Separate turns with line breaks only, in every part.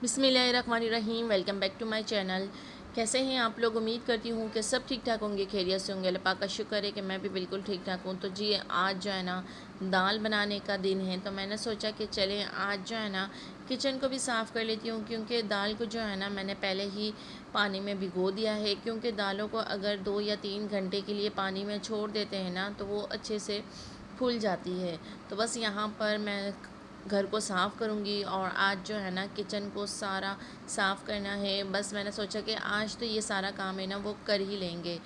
بسم اللہ الرحمن الرحیم، welcome back to my channel. کیسے ہیں آپ لوگ؟ امید کرتی ہوں کہ سب ٹھیک ٹھاک ہوں گے، خیریت سے ہوں گے۔ اللہ پاک کا شکر ہے کہ میں بھی بالکل ٹھیک ٹھاک ہوں۔ تو جی آج جو ہے نا دال بنانے کا دن ہے، تو میں نے سوچا کہ چلیں آج جو ہے نا کچن کو بھی صاف کر لیتی ہوں، کیونکہ دال کو جو ہے نا میں نے پہلے ہی پانی میں بھگو دیا ہے، کیونکہ دالوں کو اگر 2 یا 3 گھنٹے کے لیے پانی میں چھوڑ دیتے ہیں نا تو وہ اچھے سے پھول جاتی ہے۔ تو بس یہاں پر میں گھر کو صاف کروں گی، اور آج جو ہے نا کچن کو سارا صاف کرنا ہے۔ بس میں نے سوچا کہ آج تو یہ سارا کام ہے نا وہ کر ہی لیں گے۔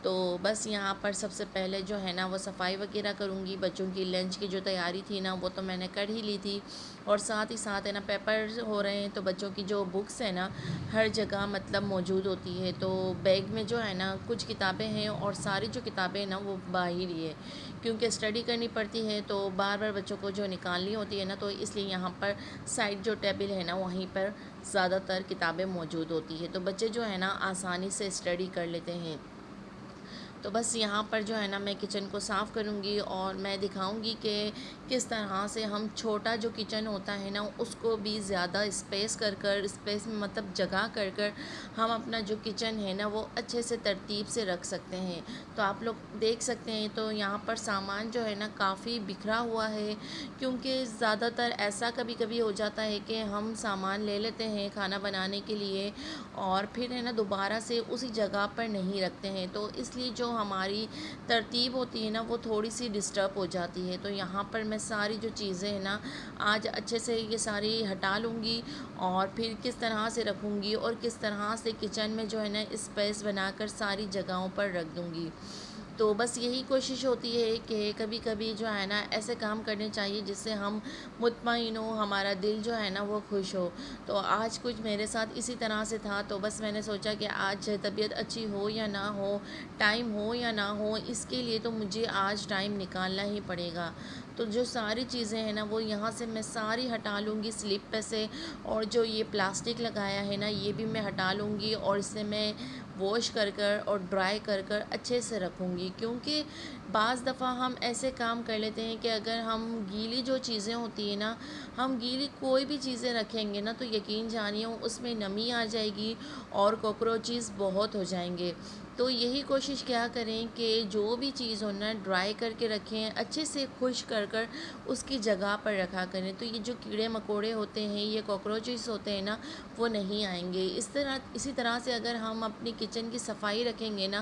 تو بس یہاں پر سب سے پہلے جو ہے نا وہ صفائی وغیرہ کروں گی۔ بچوں کی لنچ کی جو تیاری تھی نا وہ تو میں نے کر ہی لی تھی، اور ساتھ ہی ساتھ ہے نا پیپر ہو رہے ہیں، تو بچوں کی جو بکس ہے نا ہر جگہ مطلب موجود ہوتی ہے۔ تو بیگ میں جو ہے نا کچھ کتابیں ہیں، اور ساری جو کتابیں ہیں نا وہ باہر ہی ہے، کیونکہ اسٹڈی کرنی پڑتی ہے تو بار بار بچوں کو جو نکالنی ہوتی ہے نا، تو اس لیے یہاں پر سائڈ جو ٹیبل ہے نا وہیں پر زیادہ تر کتابیں موجود ہوتی ہے، تو بچے جو ہے نا آسانی سے اسٹڈی کر لیتے ہیں۔ تو بس یہاں پر جو ہے نا میں کچن کو صاف کروں گی، اور میں دکھاؤں گی کہ کس طرح سے ہم چھوٹا جو کچن ہوتا ہے نا اس کو بھی زیادہ اسپیس میں مطلب جگہ کر کر ہم اپنا جو کچن ہے نا وہ اچھے سے ترتیب سے رکھ سکتے ہیں۔ تو آپ لوگ دیکھ سکتے ہیں، تو یہاں پر سامان جو ہے نا کافی بکھرا ہوا ہے، کیونکہ زیادہ تر ایسا کبھی کبھی ہو جاتا ہے کہ ہم سامان لے لیتے ہیں کھانا بنانے کے لیے، اور پھر ہے نا دوبارہ سے اسی جگہ پر نہیں رکھتے ہیں، تو اس لیے جو ہماری ترتیب ہوتی ہے نا وہ تھوڑی سی ڈسٹرب ہو جاتی ہے۔ تو یہاں پر میں ساری جو چیزیں ہیں نا آج اچھے سے یہ ساری ہٹا لوں گی، اور پھر کس طرح سے رکھوں گی، اور کس طرح سے کچن میں جو ہے نا اسپیس بنا کر ساری جگہوں پر رکھ دوں گی۔ تو بس یہی کوشش ہوتی ہے کہ کبھی کبھی جو ہے نا ایسے کام کرنے چاہیے جس سے ہم مطمئن ہوں، ہمارا دل جو ہے نا وہ خوش ہو۔ تو آج کچھ میرے ساتھ اسی طرح سے تھا، تو بس میں نے سوچا کہ آج طبیعت اچھی ہو یا نہ ہو، ٹائم ہو یا نہ ہو، اس کے لیے تو مجھے آج ٹائم نکالنا ہی پڑے گا۔ تو جو ساری چیزیں ہیں نا وہ یہاں سے میں ساری ہٹا لوں گی سلپ پہ سے، اور جو یہ پلاسٹک لگایا ہے نا یہ بھی میں ہٹا لوں گی، اور اسے میں واش کر کر اور ڈرائی کر کر اچھے سے رکھوں گی، کیونکہ بعض دفعہ ہم ایسے کام کر لیتے ہیں کہ اگر ہم گیلی جو چیزیں ہوتی ہیں نا، ہم گیلی کوئی بھی چیزیں رکھیں گے نا تو یقین جانیے اس میں نمی آ جائے گی، اور کوکروچز بہت ہو جائیں گے۔ تو یہی کوشش کیا کریں کہ جو بھی چیز ہو نا ڈرائی کر کے رکھیں، اچھے سے خشک کر کر اس کی جگہ پر رکھا کریں، تو یہ جو کیڑے مکوڑے ہوتے ہیں، یہ کوکروچز ہوتے ہیں نا وہ نہیں آئیں گے۔ اسی طرح سے اگر ہم اپنی کچن کی صفائی رکھیں گے نا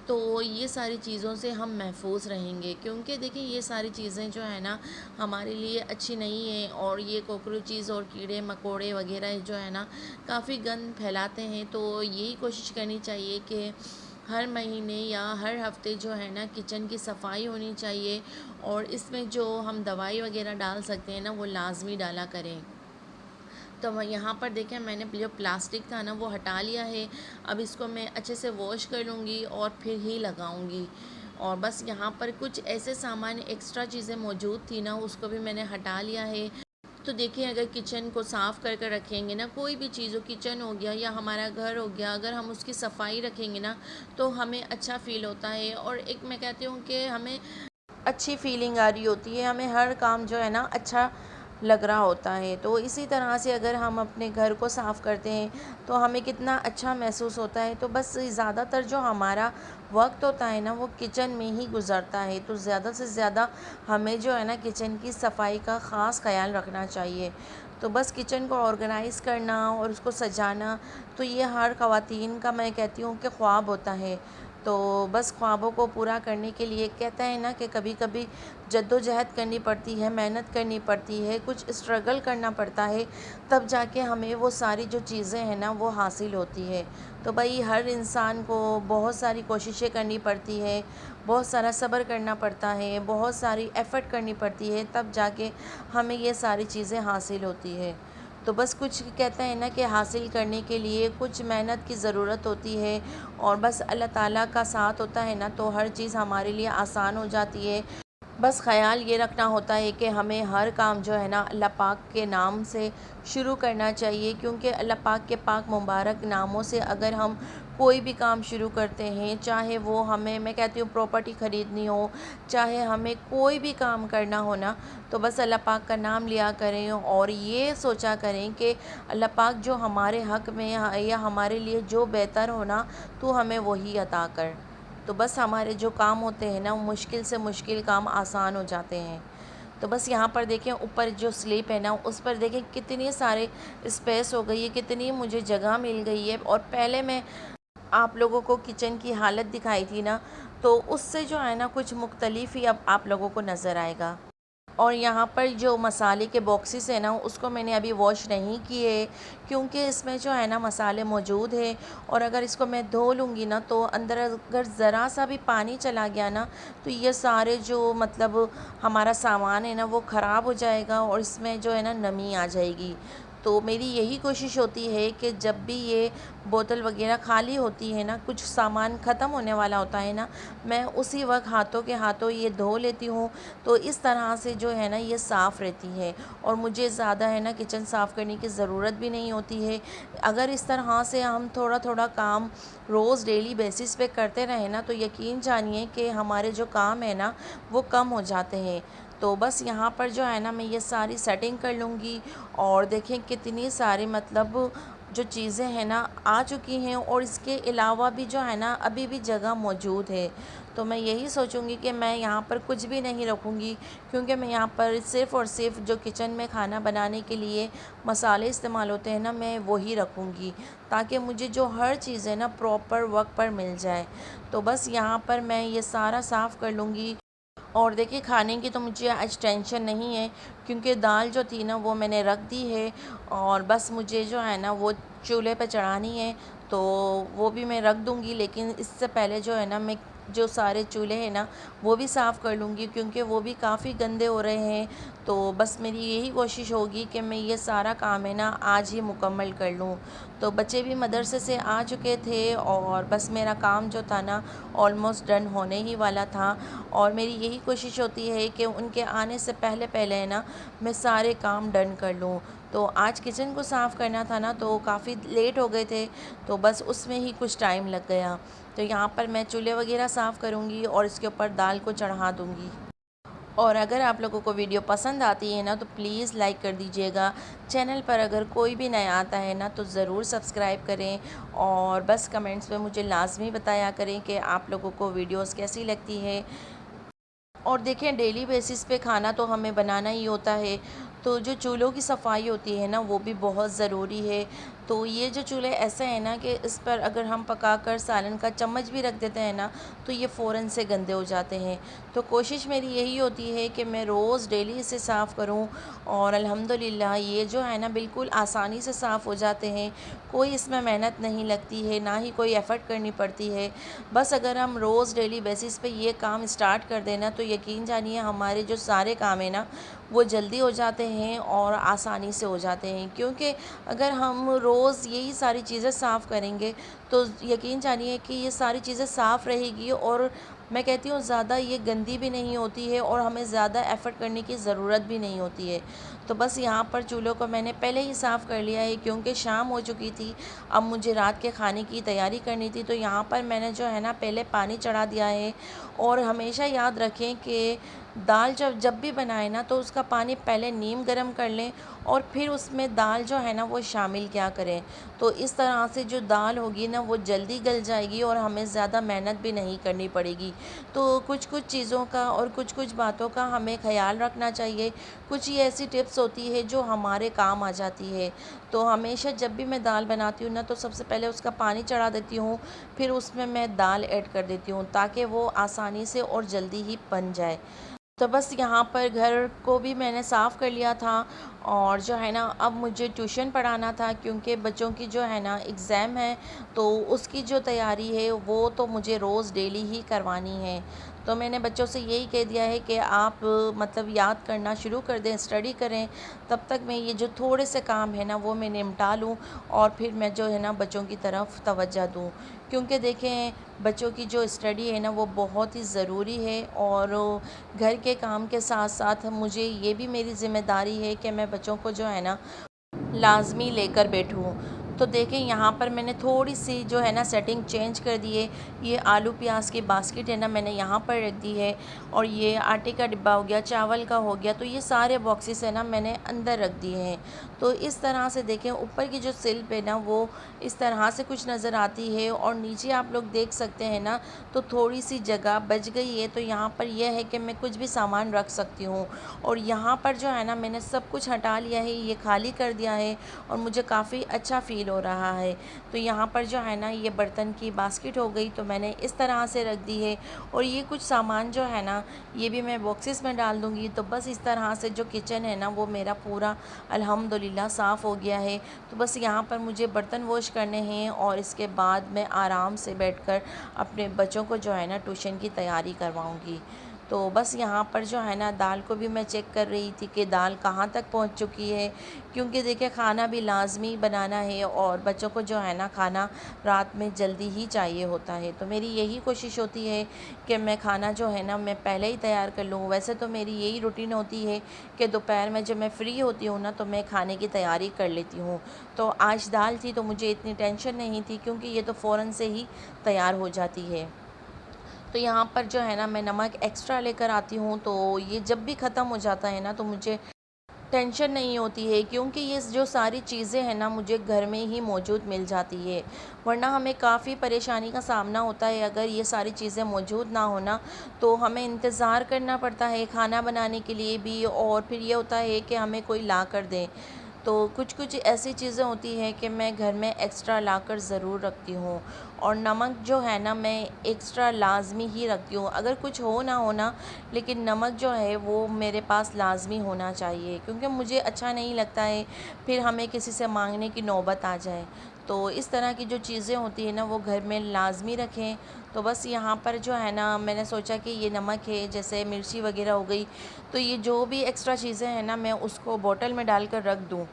تو یہ ساری چیزوں سے ہم محفوظ رہیں گے، کیونکہ دیکھیں یہ ساری چیزیں جو ہے نا ہمارے لیے اچھی نہیں ہیں، اور یہ کوکروچز اور کیڑے مکوڑے وغیرہ جو ہے نا کافی گند پھیلاتے ہیں۔ تو یہی کوشش کرنی چاہیے کہ ہر مہینے یا ہر ہفتے جو ہے نا کچن کی صفائی ہونی چاہیے، اور اس میں جو ہم دوائی وغیرہ ڈال سکتے ہیں نا وہ لازمی ڈالا کریں۔ تو یہاں پر دیکھیں میں نے جو پلاسٹک تھا نا وہ ہٹا لیا ہے، اب اس کو میں اچھے سے واش کر لوں گی اور پھر ہی لگاؤں گی۔ اور بس یہاں پر کچھ ایسے سامان ایکسٹرا چیزیں موجود تھی نا اس کو بھی میں نے ہٹا لیا ہے۔ تو دیکھیں اگر کچن کو صاف کر کر رکھیں گے نا، کوئی بھی چیز ہو، کچن ہو گیا یا ہمارا گھر ہو گیا، اگر ہم اس کی صفائی رکھیں گے نا تو ہمیں اچھا فیل ہوتا ہے، اور ایک میں کہتی ہوں کہ ہمیں اچھی فیلنگ آ رہی ہوتی ہے، ہمیں ہر کام جو ہے نا اچھا لگ رہا ہوتا ہے۔ تو اسی طرح سے اگر ہم اپنے گھر کو صاف کرتے ہیں تو ہمیں کتنا اچھا محسوس ہوتا ہے۔ تو بس زیادہ تر جو ہمارا وقت ہوتا ہے نا وہ کچن میں ہی گزرتا ہے، تو زیادہ سے زیادہ ہمیں جو ہے نا کچن کی صفائی کا خاص خیال رکھنا چاہیے۔ تو بس کچن کو آرگنائز کرنا اور اس کو سجانا تو یہ ہر خواتین کا میں کہتی ہوں کہ خواب ہوتا ہے۔ تو بس خوابوں کو پورا کرنے کے لیے کہتے ہیں نا کہ کبھی کبھی جد و جہد کرنی پڑتی ہے، محنت کرنی پڑتی ہے، کچھ اسٹرگل کرنا پڑتا ہے، تب جا کے ہمیں وہ ساری جو چیزیں ہیں نا وہ حاصل ہوتی ہے۔ تو بھائی ہر انسان کو بہت ساری کوششیں کرنی پڑتی ہے، بہت سارا صبر کرنا پڑتا ہے، بہت ساری ایفرٹ کرنی پڑتی ہے، تب جا کے ہمیں یہ ساری چیزیں حاصل ہوتی ہے۔ تو بس کچھ کہتے ہیں نا کہ حاصل کرنے کے لیے کچھ محنت کی ضرورت ہوتی ہے، اور بس اللہ تعالیٰ کا ساتھ ہوتا ہے نا تو ہر چیز ہمارے لیے آسان ہو جاتی ہے۔ بس خیال یہ رکھنا ہوتا ہے کہ ہمیں ہر کام جو ہے نا اللہ پاک کے نام سے شروع کرنا چاہیے، کیونکہ اللہ پاک کے پاک مبارک ناموں سے اگر ہم کوئی بھی کام شروع کرتے ہیں، چاہے وہ ہمیں، میں کہتی ہوں، پراپرٹی خریدنی ہو، چاہے ہمیں کوئی بھی کام کرنا ہو نا، تو بس اللہ پاک کا نام لیا کریں اور یہ سوچا کریں کہ اللہ پاک جو ہمارے حق میں یا ہمارے لیے جو بہتر ہونا تو ہمیں وہی عطا کر۔ تو بس ہمارے جو کام ہوتے ہیں نا، وہ مشکل سے مشکل کام آسان ہو جاتے ہیں۔ تو بس یہاں پر دیکھیں اوپر جو سلیپ ہے نا، اس پر دیکھیں کتنی سارے اسپیس ہو گئی ہے، کتنی مجھے جگہ مل گئی ہے۔ اور پہلے میں آپ لوگوں کو کچن کی حالت دکھائی تھی نا، تو اس سے جو ہے نا کچھ مختلف ہی اب آپ لوگوں کو نظر آئے گا۔ اور یہاں پر جو مسالے کے باکسز ہیں نا، اس کو میں نے ابھی واش نہیں کیے، کیونکہ اس میں جو ہے نا مسالے موجود ہیں، اور اگر اس کو میں دھو لوں گی نا تو اندر اگر ذرا سا بھی پانی چلا گیا نا تو یہ سارے جو مطلب ہمارا سامان ہے نا وہ خراب ہو جائے گا، اور اس میں جو ہے نا نمی آ جائے گی۔ تو میری یہی کوشش ہوتی ہے کہ جب بھی یہ بوتل وغیرہ خالی ہوتی ہے نا، کچھ سامان ختم ہونے والا ہوتا ہے نا، میں اسی وقت ہاتھوں کے ہاتھوں یہ دھو لیتی ہوں، تو اس طرح سے جو ہے نا یہ صاف رہتی ہے، اور مجھے زیادہ ہے نا کچن صاف کرنے کی ضرورت بھی نہیں ہوتی ہے۔ اگر اس طرح سے ہم تھوڑا تھوڑا کام روز ڈیلی بیسس پہ کرتے رہیں نا، تو یقین جانیے کہ ہمارے جو کام ہے نا وہ کم ہو جاتے ہیں۔ تو بس یہاں پر جو ہے نا میں یہ ساری سیٹنگ کر لوں گی، اور دیکھیں کتنی ساری مطلب جو چیزیں ہیں نا آ چکی ہیں، اور اس کے علاوہ بھی جو ہے نا ابھی بھی جگہ موجود ہے۔ تو میں یہی سوچوں گی کہ میں یہاں پر کچھ بھی نہیں رکھوں گی، کیونکہ میں یہاں پر صرف اور صرف جو کچن میں کھانا بنانے کے لیے مسالے استعمال ہوتے ہیں نا، میں وہی رکھوں گی، تاکہ مجھے جو ہر چیز ہے نا پراپر وقت پر مل جائے۔ تو بس یہاں پر میں یہ سارا صاف کر لوں گی۔ اور دیکھیے کھانے کی تو مجھے آج ٹینشن نہیں ہے، کیونکہ دال جو تھی نا وہ میں نے رکھ دی ہے، اور بس مجھے جو ہے نا وہ چولہے پہ چڑھانی ہے، تو وہ بھی میں رکھ دوں گی۔ لیکن اس سے پہلے جو ہے نا میں جو سارے چولہے ہیں نا وہ بھی صاف کر لوں گی، کیونکہ وہ بھی کافی گندے ہو رہے ہیں۔ تو بس میری یہی کوشش ہوگی کہ میں یہ سارا کام ہے نا آج ہی مکمل کر لوں۔ تو بچے بھی مدرسے سے آ چکے تھے، اور بس میرا کام جو تھا نا آلموسٹ ڈن ہونے ہی والا تھا، اور میری یہی کوشش ہوتی ہے کہ ان کے آنے سے پہلے پہلے ہے نا میں سارے کام ڈن کر لوں۔ تو آج کچن کو صاف کرنا تھا نا تو کافی لیٹ ہو گئے تھے، تو بس اس میں ہی کچھ ٹائم لگ گیا۔ تو یہاں پر میں چولہے وغیرہ صاف کروں گی، اور اس کے اوپر دال کو چڑھا دوں گی۔ اور اگر آپ لوگوں کو ویڈیو پسند آتی ہے نا تو پلیز لائک کر دیجئے گا۔ چینل پر اگر کوئی بھی نیا آتا ہے نا تو ضرور سبسکرائب کریں، اور بس کمنٹس میں مجھے لازمی بتایا کریں کہ آپ لوگوں کو ویڈیوز کیسی لگتی ہے۔ اور دیکھیں ڈیلی بیسس پہ کھانا تو ہمیں بنانا ہی ہوتا ہے، تو جو چولہوں کی صفائی ہوتی ہے نا وہ بھی بہت ضروری ہے۔ تو یہ جو چولہے ایسے ہیں نا کہ اس پر اگر ہم پکا کر سالن کا چمچ بھی رکھ دیتے ہیں نا تو یہ فوراً سے گندے ہو جاتے ہیں۔ تو کوشش میری یہی ہوتی ہے کہ میں روز ڈیلی اسے صاف کروں، اور الحمدللہ یہ جو ہے نا بالکل آسانی سے صاف ہو جاتے ہیں۔ کوئی اس میں محنت نہیں لگتی ہے، نہ ہی کوئی ایفرٹ کرنی پڑتی ہے۔ بس اگر ہم روز ڈیلی بیسس پہ یہ کام اسٹارٹ کر دینا تو یقین جانیے ہمارے جو سارے کام ہیں نا وہ جلدی ہو جاتے ہیں اور آسانی سے ہو جاتے ہیں، کیونکہ اگر ہم روز یہی ساری چیزیں صاف کریں گے تو یقین جانیے کہ یہ ساری چیزیں صاف رہے گی، اور میں کہتی ہوں زیادہ یہ گندی بھی نہیں ہوتی ہے، اور ہمیں زیادہ ایفرٹ کرنے کی ضرورت بھی نہیں ہوتی ہے۔ تو بس یہاں پر چولہوں کو میں نے پہلے ہی صاف کر لیا ہے، کیونکہ شام ہو چکی تھی، اب مجھے رات کے کھانے کی تیاری کرنی تھی۔ تو یہاں پر میں نے جو ہے نا پہلے پانی چڑھا دیا ہے، اور ہمیشہ یاد رکھیں کہ دال جب بھی بنائیں نا تو اس کا پانی پہلے نیم گرم کر لیں، اور پھر اس میں دال جو ہے نا وہ شامل کیا کریں۔ تو اس طرح سے جو دال ہوگی نا وہ جلدی گل جائے گی، اور ہمیں زیادہ محنت بھی نہیں کرنی پڑے گی۔ تو کچھ کچھ چیزوں کا اور کچھ کچھ باتوں کا ہمیں خیال رکھنا چاہیے، کچھ یہ ایسی ٹپس ہوتی ہے جو ہمارے کام آ جاتی ہے۔ تو ہمیشہ جب بھی میں دال بناتی ہوں نا تو سب سے پہلے اس کا پانی چڑھا دیتی ہوں، پھر اس میں دال ایڈ کر دیتی ہوں، تاکہ وہ آسانی سے اور جلدی ہی بن جائے۔ تو بس یہاں پر گھر کو بھی میں نے صاف کر لیا تھا، اور جو ہے نا اب مجھے ٹیوشن پڑھانا تھا، کیونکہ بچوں کی جو ہے نا ایگزام ہے، تو اس کی جو تیاری ہے وہ تو مجھے روز ڈیلی ہی کروانی ہے۔ تو میں نے بچوں سے یہی کہہ دیا ہے کہ آپ مطلب یاد کرنا شروع کر دیں، اسٹڈی کریں، تب تک میں یہ جو تھوڑے سے کام ہے نا وہ میں نمٹا لوں اور پھر میں جو ہے نا بچوں کی طرف توجہ دوں، کیونکہ دیکھیں بچوں کی جو اسٹڈی ہے نا وہ بہت ہی ضروری ہے، اور گھر کے کام کے ساتھ ساتھ مجھے یہ بھی میری ذمہ داری ہے کہ میں بچوں کو جو ہے نا لازمی لے کر بیٹھوں۔ تو دیکھیں یہاں پر میں نے تھوڑی سی جو ہے نا سیٹنگ چینج کر دی ہے، یہ آلو پیاز کی باسکٹ ہے نا میں نے یہاں پر رکھ دی ہے، اور یہ آٹے کا ڈبہ ہو گیا، چاول کا ہو گیا، تو یہ سارے باکسز ہے نا میں نے اندر رکھ دیے ہیں۔ تو اس طرح سے دیکھیں اوپر کی جو سلپ ہے نا وہ اس طرح سے کچھ نظر آتی ہے، اور نیچے آپ لوگ دیکھ سکتے ہیں نا تو تھوڑی سی جگہ بچ گئی ہے، تو یہاں پر یہ ہے کہ میں کچھ بھی سامان رکھ سکتی ہوں، اور یہاں پر جو ہے نا میں نے سب کچھ ہٹا لیا ہے، یہ خالی کر دیا ہے، اور مجھے کافی اچھا فیل ہو رہا ہے۔ تو یہاں پر جو ہے نا یہ برتن کی باسکٹ ہو گئی، تو میں نے اس طرح سے رکھ دی ہے، اور یہ کچھ سامان جو ہے نا یہ بھی میں باکسز میں ڈال دوں گی۔ تو بس اس طرح سے جو کچن ہے نا وہ میرا پورا الحمدللہ صاف ہو گیا ہے۔ تو بس یہاں پر مجھے برتن واش کرنے ہیں، اور اس کے بعد میں آرام سے بیٹھ کر اپنے بچوں کو جو ہے نا ٹیوشن کی تیاری کرواؤں گی۔ تو بس یہاں پر جو ہے نا دال کو بھی میں چیک کر رہی تھی کہ دال کہاں تک پہنچ چکی ہے، کیونکہ دیکھیں کھانا بھی لازمی بنانا ہے، اور بچوں کو جو ہے نا کھانا رات میں جلدی ہی چاہیے ہوتا ہے، تو میری یہی کوشش ہوتی ہے کہ میں کھانا جو ہے نا میں پہلے ہی تیار کر لوں۔ ویسے تو میری یہی روٹین ہوتی ہے کہ دوپہر میں جب میں فری ہوتی ہوں نا تو میں کھانے کی تیاری کر لیتی ہوں۔ تو آج دال تھی تو مجھے اتنی ٹینشن نہیں تھی، کیونکہ یہ تو فوراً سے ہی تیار ہو جاتی ہے۔ تو یہاں پر جو ہے نا میں نمک ایکسٹرا لے کر آتی ہوں، تو یہ جب بھی ختم ہو جاتا ہے نا تو مجھے ٹینشن نہیں ہوتی ہے، کیونکہ یہ جو ساری چیزیں ہیں نا مجھے گھر میں ہی موجود مل جاتی ہے، ورنہ ہمیں کافی پریشانی کا سامنا ہوتا ہے اگر یہ ساری چیزیں موجود نہ ہونا، تو ہمیں انتظار کرنا پڑتا ہے کھانا بنانے کے لیے بھی، اور پھر یہ ہوتا ہے کہ ہمیں کوئی لا کر دے۔ تو کچھ ایسی چیزیں ہوتی ہیں کہ میں گھر میں ایکسٹرا لا کر ضرور رکھتی ہوں، اور نمک جو ہے نا میں ایکسٹرا لازمی ہی رکھتی ہوں، اگر کچھ ہو نہ ہونا لیکن نمک جو ہے وہ میرے پاس لازمی ہونا چاہیے، کیونکہ مجھے اچھا نہیں لگتا ہے پھر ہمیں کسی سے مانگنے کی نوبت آ جائے۔ تو اس طرح کی جو چیزیں ہوتی ہیں نا وہ گھر میں لازمی رکھیں۔ تو بس یہاں پر جو ہے نا میں نے سوچا کہ یہ نمک ہے، جیسے مرچی وغیرہ ہو گئی، تو یہ جو بھی ایکسٹرا چیزیں ہیں نا میں اس کو بوٹل میں ڈال کر رکھ دوں۔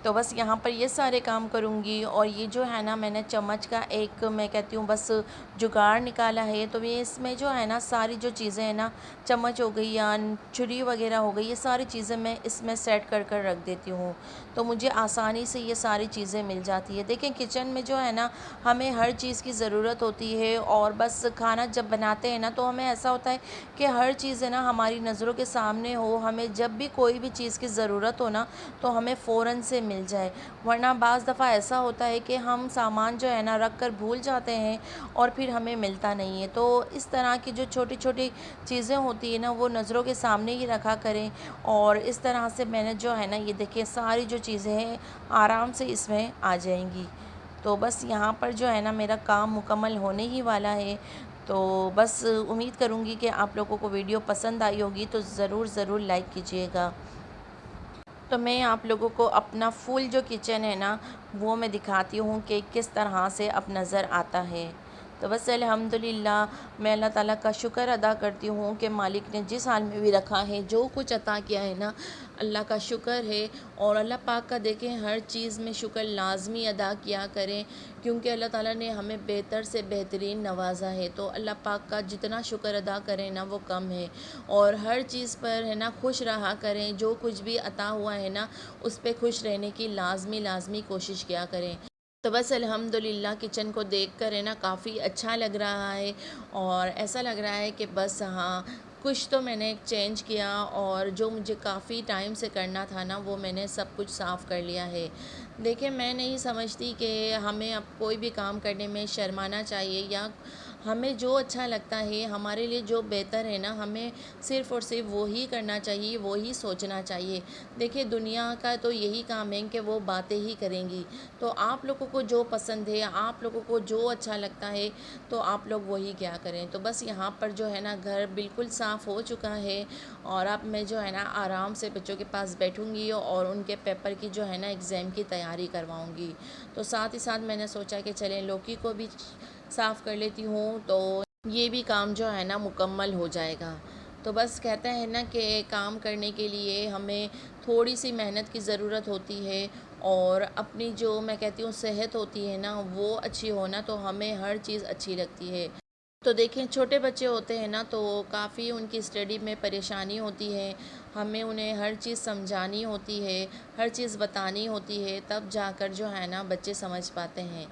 تو بس یہاں پر یہ سارے کام کروں گی، اور یہ جو ہے نا میں نے چمچ کا ایک میں کہتی ہوں بس جگاڑ نکالا ہے، تو یہ اس میں جو ہے نا ساری جو چیزیں ہیں نا چمچ ہو گئی یا چھری وغیرہ ہو گئی، یہ ساری چیزیں میں اس میں سیٹ کر کر رکھ دیتی ہوں، تو مجھے آسانی سے یہ ساری چیزیں مل جاتی ہے۔ دیکھیں کچن میں جو ہے نا ہمیں ہر چیز کی ضرورت ہوتی ہے، اور بس کھانا جب بناتے ہیں نا تو ہمیں ایسا ہوتا ہے کہ ہر چیز ہے نا ہماری نظروں کے سامنے ہو، ہمیں جب بھی کوئی بھی چیز کی ضرورت ہو نا تو ہمیں فوراً سے مل جائے، ورنہ بعض دفعہ ایسا ہوتا ہے کہ ہم سامان جو ہے نا رکھ کر بھول جاتے ہیں اور پھر ہمیں ملتا نہیں ہے۔ تو اس طرح کی جو چھوٹی چھوٹی چیزیں ہوتی ہیں نا وہ نظروں کے سامنے ہی رکھا کریں، اور اس طرح سے میں نے جو ہے نا یہ دیکھیں ساری جو چیزیں ہیں آرام سے اس میں آ جائیں گی۔ تو بس یہاں پر جو ہے نا میرا کام مکمل ہونے ہی والا ہے، تو بس امید کروں گی کہ آپ لوگوں کو ویڈیو پسند آئی ہوگی، تو ضرور ضرور لائک کیجیے گا۔ تو میں آپ لوگوں کو اپنا فل جو کچن ہے نا وہ میں دکھاتی ہوں کہ کس طرح سے اب نظر آتا ہے۔ تو بس الحمدللہ میں اللہ تعالیٰ کا شکر ادا کرتی ہوں کہ مالک نے جس حال میں بھی رکھا ہے، جو کچھ عطا کیا ہے نا اللہ کا شکر ہے، اور اللہ پاک کا دیکھیں ہر چیز میں شکر لازمی ادا کیا کریں، کیونکہ اللہ تعالیٰ نے ہمیں بہتر سے بہترین نوازا ہے، تو اللہ پاک کا جتنا شکر ادا کریں نا وہ کم ہے، اور ہر چیز پر ہے نا خوش رہا کریں، جو کچھ بھی عطا ہوا ہے نا اس پہ خوش رہنے کی لازمی کوشش کیا کریں۔ تو بس الحمدللہ کچن کو دیکھ کر ہے نا کافی اچھا لگ رہا ہے، اور ایسا لگ رہا ہے کہ بس ہاں کچھ تو میں نے چینج کیا، اور جو مجھے کافی ٹائم سے کرنا تھا نا وہ میں نے سب کچھ صاف کر لیا ہے۔ دیکھیں میں نہیں سمجھتی کہ ہمیں اب کوئی بھی کام کرنے میں شرمانا چاہیے، یا ہمیں جو اچھا لگتا ہے ہمارے لیے جو بہتر ہے نا ہمیں صرف اور صرف وہی کرنا چاہیے، وہی سوچنا چاہیے۔ دیکھیں دنیا کا تو یہی کام ہے کہ وہ باتیں ہی کریں گی، تو آپ لوگوں کو جو پسند ہے، آپ لوگوں کو جو اچھا لگتا ہے تو آپ لوگ وہی کیا کریں۔ تو بس یہاں پر جو ہے نا گھر بالکل صاف ہو چکا ہے، اور اب میں جو ہے نا آرام سے بچوں کے پاس بیٹھوں گی اور ان کے پیپر کی جو ہے نا ایگزام کی تیاری کرواؤں گی۔ تو ساتھ ہی ساتھ میں نے سوچا کہ چلیں لوکی کو بھی صاف کر لیتی ہوں، تو یہ بھی کام جو ہے نا مکمل ہو جائے گا۔ تو بس کہتے ہیں نا کہ کام کرنے کے لیے ہمیں تھوڑی سی محنت کی ضرورت ہوتی ہے، اور اپنی جو میں کہتی ہوں صحت ہوتی ہے نا وہ اچھی ہونا، تو ہمیں ہر چیز اچھی لگتی ہے۔ تو دیکھیں چھوٹے بچے ہوتے ہیں نا تو کافی ان کی اسٹڈی میں پریشانی ہوتی ہے، ہمیں انہیں ہر چیز سمجھانی ہوتی ہے، ہر چیز بتانی ہوتی ہے، تب جا کر جو ہے نا بچے سمجھ پاتے ہیں۔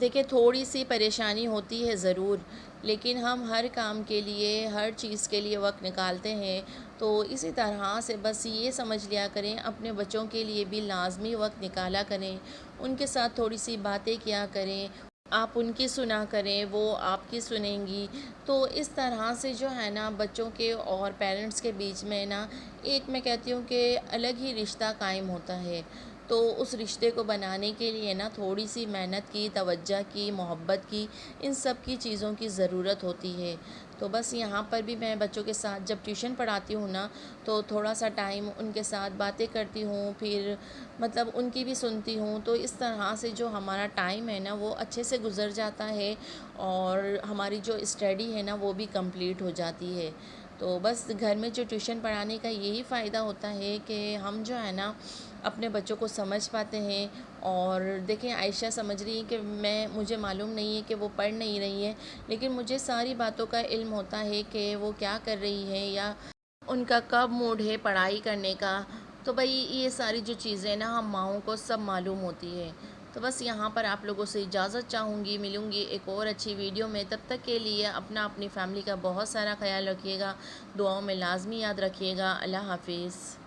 دیکھیں تھوڑی سی پریشانی ہوتی ہے ضرور، لیکن ہم ہر کام کے لیے، ہر چیز کے لیے وقت نکالتے ہیں۔ تو اسی طرح سے بس یہ سمجھ لیا کریں، اپنے بچوں کے لیے بھی لازمی وقت نکالا کریں، ان کے ساتھ تھوڑی سی باتیں کیا کریں، آپ ان کی سنا کریں، وہ آپ کی سنیں گی۔ تو اس طرح سے جو ہے نا بچوں کے اور پیرنٹس کے بیچ میں نا ایک میں کہتی ہوں کہ الگ ہی رشتہ قائم ہوتا ہے۔ تو اس رشتے کو بنانے کے لیے نا تھوڑی سی محنت کی، توجہ کی، محبت کی، ان سب کی چیزوں کی ضرورت ہوتی ہے۔ تو بس یہاں پر بھی میں بچوں کے ساتھ جب ٹیوشن پڑھاتی ہوں نا تو تھوڑا سا ٹائم ان کے ساتھ باتیں کرتی ہوں، پھر مطلب ان کی بھی سنتی ہوں، تو اس طرح سے جو ہمارا ٹائم ہے نا وہ اچھے سے گزر جاتا ہے، اور ہماری جو اسٹڈی ہے نا وہ بھی کمپلیٹ ہو جاتی ہے۔ تو بس گھر میں جو ٹیوشن پڑھانے کا یہی فائدہ ہوتا ہے کہ ہم جو ہے نا اپنے بچوں کو سمجھ پاتے ہیں۔ اور دیکھیں عائشہ سمجھ رہی ہے کہ مجھے معلوم نہیں ہے کہ وہ پڑھ نہیں رہی ہے، لیکن مجھے ساری باتوں کا علم ہوتا ہے کہ وہ کیا کر رہی ہے، یا ان کا کب موڈ ہے پڑھائی کرنے کا۔ تو بھائی یہ ساری جو چیزیں نا ہم ماؤں کو سب معلوم ہوتی ہے۔ تو بس یہاں پر آپ لوگوں سے اجازت چاہوں گی، ملوں گی ایک اور اچھی ویڈیو میں، تب تک کے لیے اپنی فیملی کا بہت سارا خیال رکھیے گا، دعاؤں میں لازمی یاد رکھیے گا۔ اللہ حافظ۔